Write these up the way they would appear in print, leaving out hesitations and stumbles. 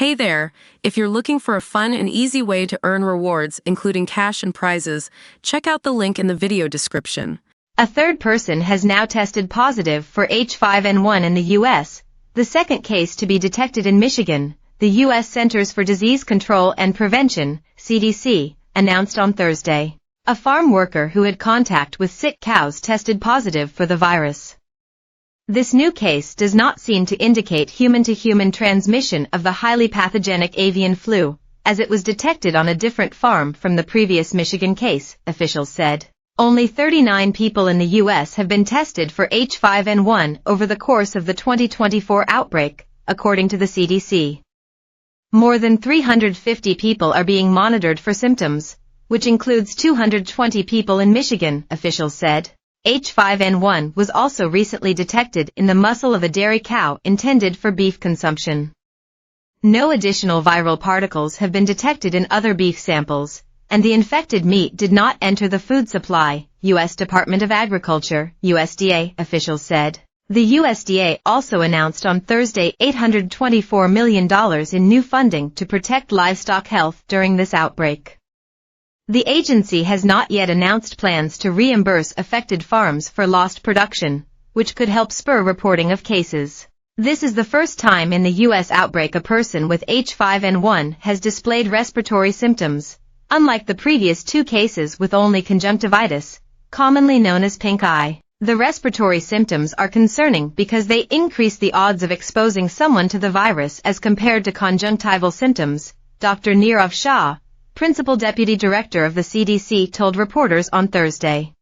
Hey there! If you're looking for a fun and easy way to earn rewards, including cash and prizes, check out the link in the video description. A third person has now tested positive for H5N1 in the U.S., the second case to be detected in Michigan, the U.S. Centers for Disease Control and Prevention, CDC, announced on Thursday. A farm worker who had contact with sick cows tested positive for the virus. This new case does not seem to indicate human-to-human transmission of the highly pathogenic avian flu, as it was detected on a different farm from the previous Michigan case, officials said. Only 39 people in the U.S. have been tested for H5N1 over the course of the 2024 outbreak, according to the CDC. More than 350 people are being monitored for symptoms, which includes 220 people in Michigan, officials said. H5N1 was also recently detected in the muscle of a dairy cow intended for beef consumption. No additional viral particles have been detected in other beef samples, and the infected meat did not enter the food supply, U.S. Department of Agriculture, USDA, officials said. The USDA also announced on Thursday $824 million in new funding to protect livestock health during this outbreak. The agency has not yet announced plans to reimburse affected farms for lost production, which could help spur reporting of cases. This is the first time in the U.S. outbreak a person with H5N1 has displayed respiratory symptoms, unlike the previous two cases with only conjunctivitis, commonly known as pink eye. The respiratory symptoms are concerning because they increase the odds of exposing someone to the virus as compared to conjunctival symptoms, Dr. Nirav Shah, Principal Deputy Director of the CDC, told reporters on Thursday.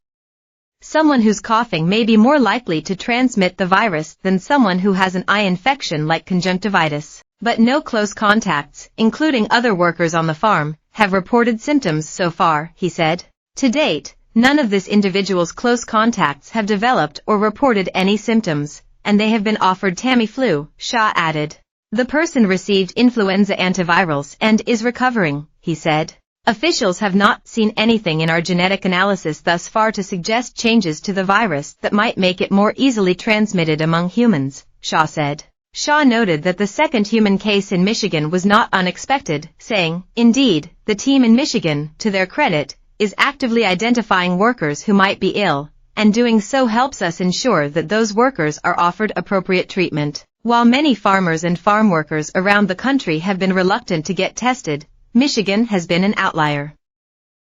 Someone who's coughing may be more likely to transmit the virus than someone who has an eye infection like conjunctivitis. But no close contacts, including other workers on the farm, have reported symptoms so far, he said. To date, none of this individual's close contacts have developed or reported any symptoms, and they have been offered Tamiflu, Shah added. The person received influenza antivirals and is recovering, he said. Officials have not seen anything in our genetic analysis thus far to suggest changes to the virus that might make it more easily transmitted among humans, Shah said. Shah noted that the second human case in Michigan was not unexpected, saying, "Indeed, the team in Michigan, to their credit, is actively identifying workers who might be ill, and doing so helps us ensure that those workers are offered appropriate treatment." While many farmers and farm workers around the country have been reluctant to get tested, Michigan has been an outlier.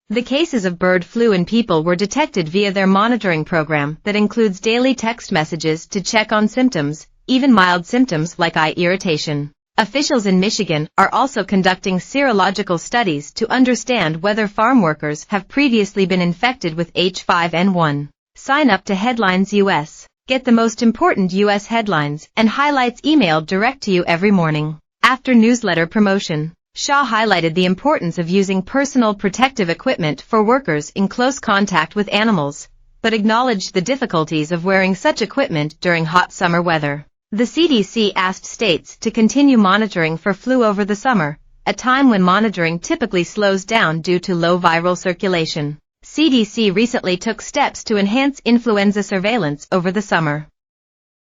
The cases of bird flu in people were detected via their monitoring program that includes daily text messages to check on symptoms, even mild symptoms like eye irritation. Officials in Michigan are also conducting serological studies to understand whether farm workers have previously been infected with H5N1. Sign up to Headlines US. Get the most important U.S. headlines and highlights emailed direct to you every morning. After newsletter promotion, Shah highlighted the importance of using personal protective equipment for workers in close contact with animals, but acknowledged the difficulties of wearing such equipment during hot summer weather. The CDC asked states to continue monitoring for flu over the summer, a time when monitoring typically slows down due to low viral circulation. CDC recently took steps to enhance influenza surveillance over the summer.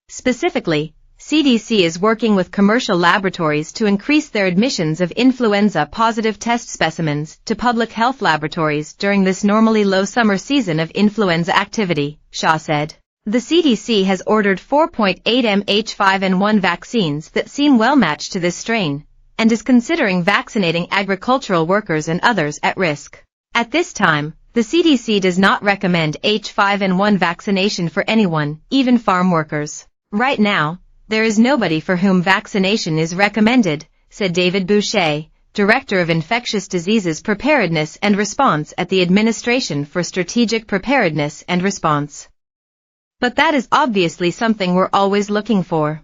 Specifically, CDC is working with commercial laboratories to increase their admissions of influenza-positive test specimens to public health laboratories during this normally low summer season of influenza activity, Shah said. The CDC has ordered 4.8 H5N1 vaccines that seem well matched to this strain, and is considering vaccinating agricultural workers and others at risk. At this time, the CDC does not recommend H5N1 vaccination for anyone, even farm workers. Right now, there is nobody for whom vaccination is recommended, said David Boucher, Director of Infectious Diseases Preparedness and Response at the Administration for Strategic Preparedness and Response. But that is obviously something we're always looking for.